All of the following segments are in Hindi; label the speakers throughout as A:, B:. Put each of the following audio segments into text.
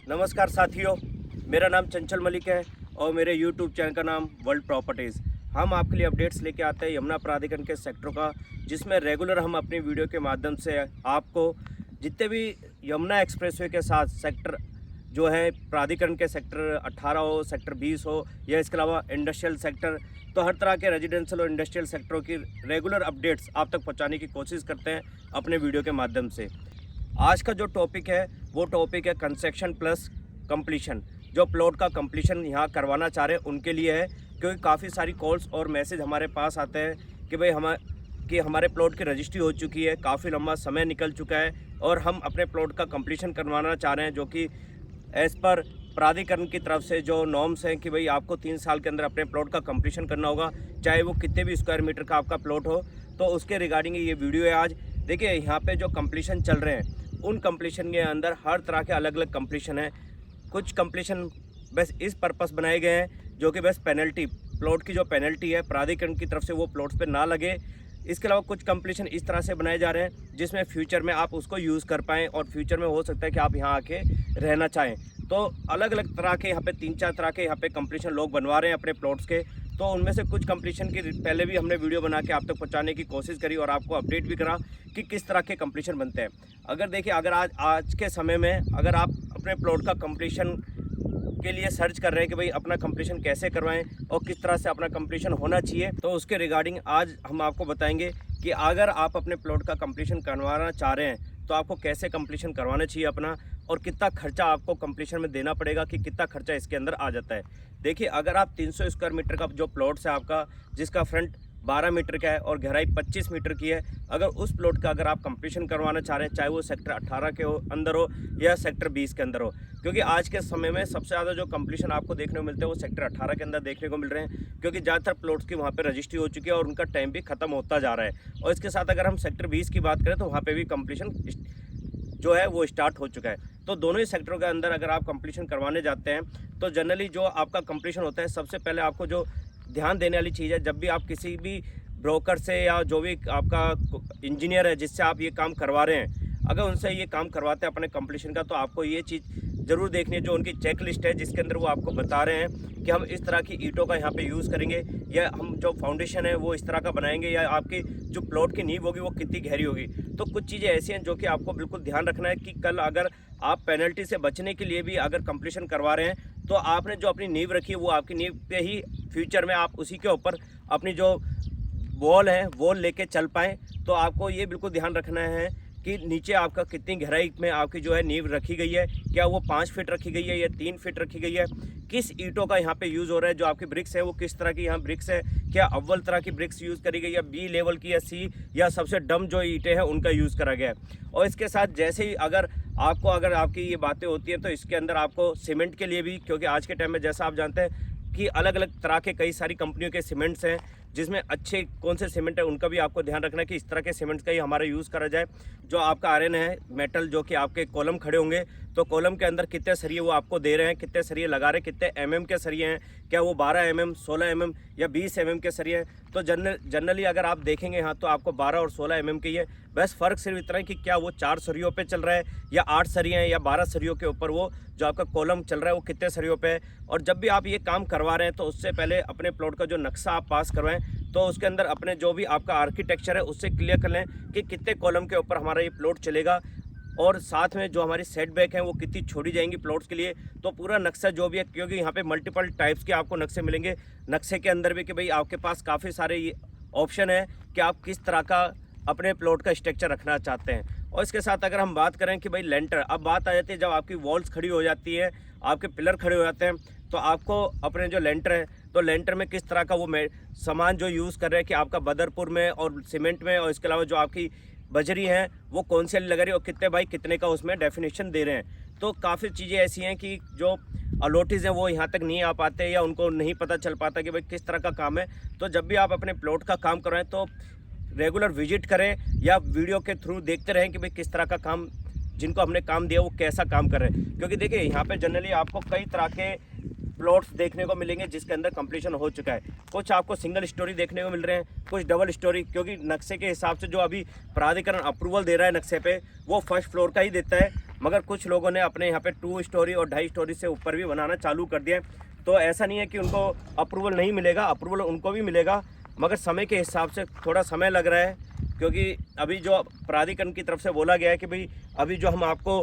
A: नमस्कार साथियों, मेरा नाम चंचल मलिक है और मेरे YouTube चैनल का नाम वर्ल्ड प्रॉपर्टीज़। हम आपके लिए अपडेट्स लेके आते हैं यमुना प्राधिकरण के सेक्टरों का, जिसमें रेगुलर हम अपनी वीडियो के माध्यम से आपको जितने भी यमुना एक्सप्रेसवे के साथ सेक्टर जो है प्राधिकरण के सेक्टर 18 हो, सेक्टर 20 हो या इसके अलावा इंडस्ट्रियल सेक्टर, तो हर तरह के रेजिडेंशियल और इंडस्ट्रियल सेक्टरों की रेगुलर अपडेट्स आप तक पहुँचाने की कोशिश करते हैं अपने वीडियो के माध्यम से। आज का जो टॉपिक है वो टॉपिक है कंस्ट्रक्शन प्लस कंप्लीशन। जो प्लॉट का कंप्लीशन यहाँ करवाना चाह रहे हैं उनके लिए है, क्योंकि काफ़ी सारी कॉल्स और मैसेज हमारे पास आते हैं कि भाई हमारे प्लॉट की रजिस्ट्री हो चुकी है, काफ़ी लंबा समय निकल चुका है और हम अपने प्लॉट का कंप्लीशन करवाना चाह रहे हैं, जो कि एज़ पर प्राधिकरण की तरफ से जो नॉर्म्स हैं कि भाई आपको 3 साल के अंदर अपने प्लॉट का कंप्लीशन करना होगा, चाहे वो कितने भी स्क्वायर मीटर का आपका प्लॉट हो। तो उसके रिगार्डिंग ये वीडियो है आज। देखिए, यहाँ पे जो कंप्लीशन चल रहे हैं उन कंप्लीशन के अंदर हर तरह के अलग अलग कंप्लीशन हैं। कुछ कंप्लीशन बस इस पर्पस बनाए गए हैं जो कि बस पेनल्टी, प्लॉट की जो पेनल्टी है प्राधिकरण की तरफ से वो प्लॉट्स पे ना लगे। इसके अलावा कुछ कंप्लीशन इस तरह से बनाए जा रहे हैं जिसमें फ्यूचर में आप उसको यूज़ कर पाएँ और फ्यूचर में हो सकता है कि आप यहाँ आके रहना चाहें। तो अलग अलग तरह के यहाँ पे 3-4 तरह के यहाँ पे कंप्लीशन लोग बनवा रहे हैं अपने प्लॉट्स के। तो उनमें से कुछ कंप्लीशन की पहले भी हमने वीडियो बना के आप तक पहुँचाने की कोशिश करी और आपको अपडेट भी करा कि किस तरह के कंप्लीशन बनते हैं। अगर देखिए, अगर आज के समय में अगर आप अपने प्लॉट का कंप्लीशन के लिए सर्च कर रहे हैं कि भाई अपना कंप्लीशन कैसे करवाएं और किस तरह से अपना कंप्लीशन होना चाहिए, तो उसके रिगार्डिंग आज हम आपको बताएंगे कि अगर आप अपने प्लॉट का कंप्लीशन करवाना चाह रहे हैं तो आपको कैसे कंप्लीशन करवाना चाहिए अपना, और कितना खर्चा आपको कंप्लीशन में देना पड़ेगा, कि कितना खर्चा इसके अंदर आ जाता है। देखिए, अगर आप 300 स्क्वायर मीटर का जो प्लॉट्स है आपका, जिसका फ्रंट 12 मीटर का है और गहराई 25 मीटर की है, अगर उस प्लॉट का अगर आप कंप्लीशन करवाना चाह रहे हैं, चाहे वो सेक्टर 18 के अंदर हो या सेक्टर 20 के अंदर हो, क्योंकि आज के समय में सबसे ज़्यादा जो कंप्लीशन आपको देखने को मिलते हैं वो सेक्टर 18 के अंदर देखने को मिल रहे हैं, क्योंकि ज़्यादातर प्लॉट्स की वहाँ पे रजिस्ट्री हो चुकी है और उनका टाइम भी खत्म होता जा रहा है। और इसके साथ अगर हम सेक्टर 20 की बात करें तो वहाँ पर भी कंप्लीशन जो है वो स्टार्ट हो चुका है। तो दोनों ही सेक्टरों के अंदर अगर आप कंप्लीशन करवाने जाते हैं तो जनरली जो आपका कंप्लीशन होता है, सबसे पहले आपको जो ध्यान देने वाली चीज़ है, जब भी आप किसी भी ब्रोकर से या जो भी आपका इंजीनियर है जिससे आप ये काम करवा रहे हैं, अगर उनसे ये काम करवाते हैं अपने कंप्लीशन का, तो आपको ये चीज़ ज़रूर देखनी है जो उनकी चेक लिस्ट है जिसके अंदर वो आपको बता रहे हैं कि हम इस तरह की ईंटों का यहाँ पे यूज़ करेंगे, या हम जो फाउंडेशन है वो इस तरह का बनाएंगे, या आपकी जो प्लॉट की नींव होगी वो कितनी गहरी होगी। तो कुछ चीज़ें ऐसी हैं जो कि आपको बिल्कुल ध्यान रखना है कि कल अगर आप पेनल्टी से बचने के लिए भी अगर कंप्लीशन करवा रहे हैं तो आपने जो अपनी नींव रखी है वो आपकी नींव पे ही फ्यूचर में आप उसी के ऊपर अपनी जो वॉल है वॉल लेके चल पाएँ। तो आपको ये बिल्कुल ध्यान रखना है कि नीचे आपका कितनी गहराई में आपकी जो है नींव रखी गई है, क्या वो 5 फीट रखी गई है या 3 फीट रखी गई है, किस ईंटों का यहाँ पे यूज़ हो रहा है, जो आपकी ब्रिक्स है वो किस तरह की यहाँ ब्रिक्स है, क्या अव्वल तरह की ब्रिक्स यूज़ करी गई, या बी लेवल की, या सी, या सबसे डम जो ईंटें हैं उनका यूज़ करा गया है। और इसके साथ जैसे ही अगर आपकी ये बातें होती हैं तो इसके अंदर आपको सीमेंट के लिए भी, क्योंकि आज के टाइम में जैसा आप जानते हैं कि अलग अलग तरह के कई सारी कंपनियों के सीमेंट्स हैं, जिसमें अच्छे कौन से सीमेंट है उनका भी आपको ध्यान रखना है कि इस तरह के सीमेंट्स का ही हमारा यूज़ करा जाए। जो आपका आयरन है, मेटल, जो कि आपके कॉलम खड़े होंगे, तो कॉलम के अंदर कितने सरिये वो आपको दे रहे हैं, कितने सरिये लगा रहे हैं, कितने mm के सरिये हैं, क्या वो 12 mm, 16 mm या 20 mm के सरिये हैं। तो जनरली अगर आप देखेंगे यहाँ तो आपको 12 और 16 mm की है। बस फ़र्क सिर्फ इतना है कि क्या वो 4 सरियों पे चल रहा है या 8 सरिये हैं या 12 सरियों के ऊपर वो जो आपका कॉलम चल रहा है वो कितने सरियों पे है। और जब भी आप ये काम करवा रहे हैं तो उससे पहले अपने प्लॉट का जो नक्शा आप पास करवाएं, तो उसके अंदर अपने जो भी आपका आर्किटेक्चर है उससे क्लियर कर लें कि कितने कॉलम के ऊपर हमारा ये प्लॉट चलेगा, और साथ में जो हमारी सेटबैक हैं वो कितनी छोड़ी जाएंगी प्लॉट्स के लिए। तो पूरा नक्शा जो भी है, क्योंकि यहाँ पे मल्टीपल टाइप्स के आपको नक्शे मिलेंगे, नक्शे के अंदर भी कि भाई आपके पास काफ़ी सारे ये ऑप्शन है कि आप किस तरह का अपने प्लॉट का स्ट्रक्चर रखना चाहते हैं। और इसके साथ अगर हम बात करें कि भाई लेंटर, अब बात आ जाती है जब आपकी वॉल्स खड़ी हो जाती है, आपके पिलर खड़े हो जाते हैं, तो आपको अपने जो लेंटर है, तो लेंटर में किस तरह का वो सामान जो यूज़ कर रहे हैं कि आपका बदरपुर में और सीमेंट में, और इसके अलावा जो आपकी बजरी हैं वो कौन सी लग रही है और कितने बाई कितने का उसमें डेफिनेशन दे रहे हैं। तो काफ़ी चीज़ें ऐसी हैं कि जो अलॉटीज़ हैं वो यहाँ तक नहीं आ पाते या उनको नहीं पता चल पाता कि भाई किस तरह का काम है। तो जब भी आप अपने प्लॉट का काम करवाएं तो रेगुलर विजिट करें या वीडियो के थ्रू देखते रहें कि भाई किस तरह का काम, जिनको हमने काम दिया वो कैसा काम कर रहे हैं। क्योंकि देखिए, यहाँ पे जनरली आपको कई तरह के प्लॉट्स देखने को मिलेंगे जिसके अंदर कंप्लीशन हो चुका है। कुछ आपको सिंगल स्टोरी देखने को मिल रहे हैं, कुछ डबल स्टोरी, क्योंकि नक्शे के हिसाब से जो अभी प्राधिकरण अप्रूवल दे रहा है नक्शे पे, वो फर्स्ट फ्लोर का ही देता है। मगर कुछ लोगों ने अपने यहाँ पे 2 स्टोरी और 2.5 स्टोरी से ऊपर भी बनाना चालू कर दिया है। तो ऐसा नहीं है कि उनको अप्रूवल नहीं मिलेगा, अप्रूवल उनको भी मिलेगा, मगर समय के हिसाब से थोड़ा समय लग रहा है। क्योंकि अभी जो प्राधिकरण की तरफ से बोला गया है कि भाई अभी जो हम आपको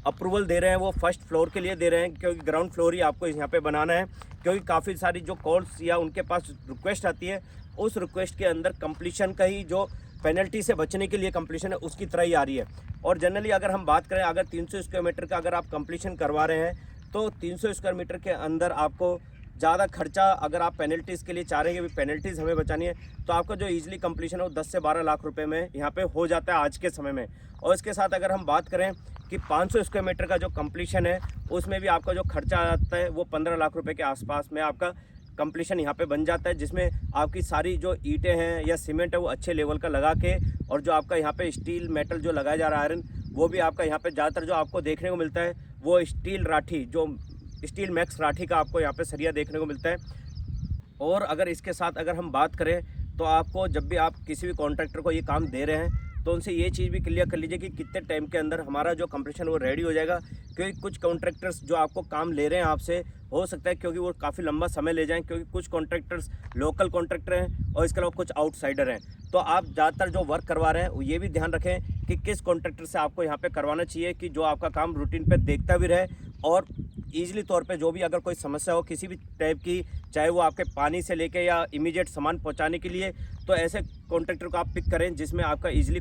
A: अप्रूवल दे रहे हैं वो फर्स्ट फ्लोर के लिए दे रहे हैं, क्योंकि ग्राउंड फ्लोर ही आपको यहाँ पे बनाना है। क्योंकि काफ़ी सारी जो कॉल्स या उनके पास रिक्वेस्ट आती है, उस रिक्वेस्ट के अंदर कंप्लीशन का ही जो पेनल्टी से बचने के लिए कंप्लीशन है उसकी तरह ही आ रही है। और जनरली अगर हम बात करें, अगर 300 स्क्वायर मीटर का अगर आप कंप्लीशन करवा रहे हैं तो 300 स्क्वायर मीटर के अंदर आपको ज़्यादा खर्चा, अगर आप पेनल्टीज़ के लिए चाह रहे हैं कि पेनल्टीज़ हमें बचानी है, तो आपका जो ईजिली कंप्लीशन है वो 10 से 12 लाख रुपए में यहाँ पे हो जाता है आज के समय में। और इसके साथ अगर हम बात करें कि 500 स्क्वायर मीटर का जो कंप्लीशन है उसमें भी आपका जो खर्चा आता है वो 15 लाख रुपए के आसपास में आपका कंप्लीशन यहाँ पे बन जाता है, जिसमें आपकी सारी जो ईंटें हैं या सीमेंट है वो अच्छे लेवल का लगा के, और जो आपका यहाँ पे स्टील मेटल जो लगाया जा रहा है आयरन, वो भी आपका यहाँ पे ज़्यादातर जो आपको देखने को मिलता है वो स्टील राठी, जो स्टील मैक्स राठी का आपको यहाँ पे सरिया देखने को मिलता है। और अगर इसके साथ अगर हम बात करें तो आपको जब भी आप किसी भी कॉन्ट्रैक्टर को ये काम दे रहे हैं तो उनसे ये चीज़ भी क्लियर कर लीजिए कि कितने टाइम के अंदर हमारा जो कंप्लीशन वो रेडी हो जाएगा। क्योंकि कुछ कॉन्ट्रैक्टर्स जो आपको काम ले रहे हैं आपसे, हो सकता है क्योंकि वो काफ़ी लंबा समय ले जाएं, क्योंकि कुछ कॉन्ट्रैक्टर्स लोकल कॉन्ट्रैक्टर हैं और इसके अलावा कुछ आउटसाइडर हैं। तो आप ज़्यादातर जो वर्क करवा रहे हैं वो ये भी ध्यान रखें कि किस कॉन्ट्रैक्टर से आपको यहाँ पे करवाना चाहिए, कि जो आपका काम रूटीन पे देखता भी रहे और ईजिली तौर पे जो भी अगर कोई समस्या हो किसी भी टाइप की, चाहे वो आपके पानी से लेके या इमीडिएट सामान पहुँचाने के लिए, तो ऐसे कॉन्ट्रैक्टर को आप पिक करें जिसमें आपका ईजिली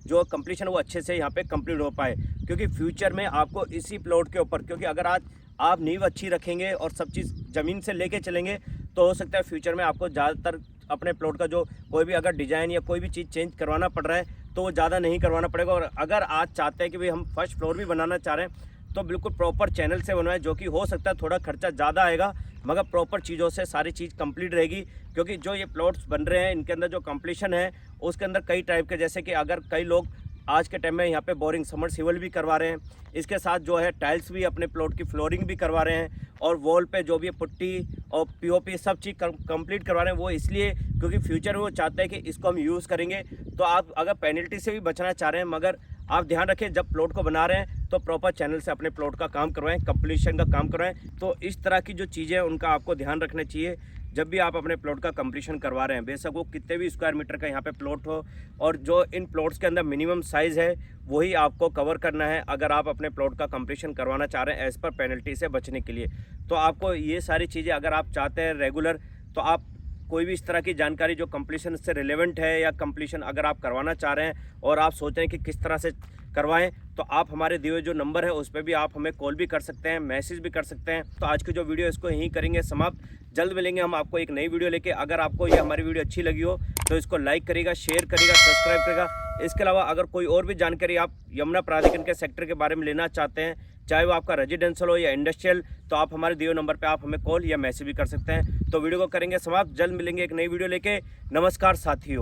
A: जो कंप्लीशन वो अच्छे से यहाँ पे कंप्लीट हो पाए। क्योंकि फ्यूचर में आपको इसी प्लॉट के ऊपर, क्योंकि अगर आज आप नींव अच्छी रखेंगे और सब चीज़ ज़मीन से लेके चलेंगे तो हो सकता है फ्यूचर में आपको ज़्यादातर अपने प्लॉट का जो कोई भी अगर डिज़ाइन या कोई भी चीज़ चेंज करवाना पड़ रहा है तो वो ज़्यादा नहीं करवाना पड़ेगा। और अगर आज चाहते हैं कि भाई हम फर्स्ट फ्लोर भी बनाना चाह रहे हैं तो बिल्कुल प्रॉपर चैनल से बनवाएं, जो कि हो सकता है थोड़ा खर्चा ज़्यादा आएगा मगर प्रॉपर चीज़ों से सारी चीज़ कंप्लीट रहेगी। क्योंकि जो ये प्लॉट्स बन रहे हैं इनके अंदर जो कंप्लीशन है उसके अंदर कई टाइप के, जैसे कि अगर कई लोग आज के टाइम में यहाँ पे बोरिंग सबमर्सिबल भी करवा रहे हैं, इसके साथ जो है टाइल्स भी अपने प्लॉट की फ्लोरिंग भी करवा रहे हैं, और वॉल पे जो भी पुट्टी और पीओपी सब चीज़ कंप्लीट करवा रहे हैं। वो इसलिए क्योंकि फ्यूचर में वो चाहते हैं कि इसको हम यूज़ करेंगे। तो आप अगर पेनल्टी से भी बचना चाह रहे हैं, मगर आप ध्यान रखें जब प्लॉट को बना रहे हैं तो प्रॉपर चैनल से अपने प्लॉट का काम करवाएं, कंप्लीशन का काम करवाएं। तो इस तरह की जो चीज़ें हैं उनका आपको ध्यान रखना चाहिए जब भी आप अपने प्लॉट का कंप्लीशन करवा रहे हैं। बेशक वो कितने भी स्क्वायर मीटर का यहाँ पे प्लॉट हो, और जो इन प्लॉट्स के अंदर मिनिमम साइज़ है वही आपको कवर करना है अगर आप अपने प्लॉट का कंप्लीशन करवाना चाह रहे हैं एज़ पर पेनल्टी से बचने के लिए। तो आपको ये सारी चीज़ें अगर आप चाहते हैं रेगुलर, तो आप कोई भी इस तरह की जानकारी जो कंप्लीशन से रिलेवेंट है या कंप्लीशन अगर आप करवाना चाह रहे हैं और आप सोच रहे हैं कि किस तरह से करवाएं, तो आप हमारे दिए हुए जो नंबर है उस पर भी आप हमें कॉल भी कर सकते हैं, मैसेज भी कर सकते हैं। तो आज की जो वीडियो इसको यहीं करेंगे समाप्त। जल्द मिलेंगे हम आपको एक नई वीडियो लेके। अगर आपको ये हमारी वीडियो अच्छी लगी हो तो इसको लाइक करिएगा, शेयर करिएगा, सब्सक्राइब करिएगा। इसके अलावा अगर कोई और भी जानकारी आप यमुना प्राधिकरण के सेक्टर के बारे में लेना चाहते हैं, चाहे वो आपका रेजिडेंशियल हो या इंडस्ट्रियल, तो आप हमारे दिए हुए नंबर पे आप हमें कॉल या मैसेज भी कर सकते हैं। तो वीडियो को करेंगे समाप्त। जल्द मिलेंगे एक नई वीडियो लेके। नमस्कार साथियों।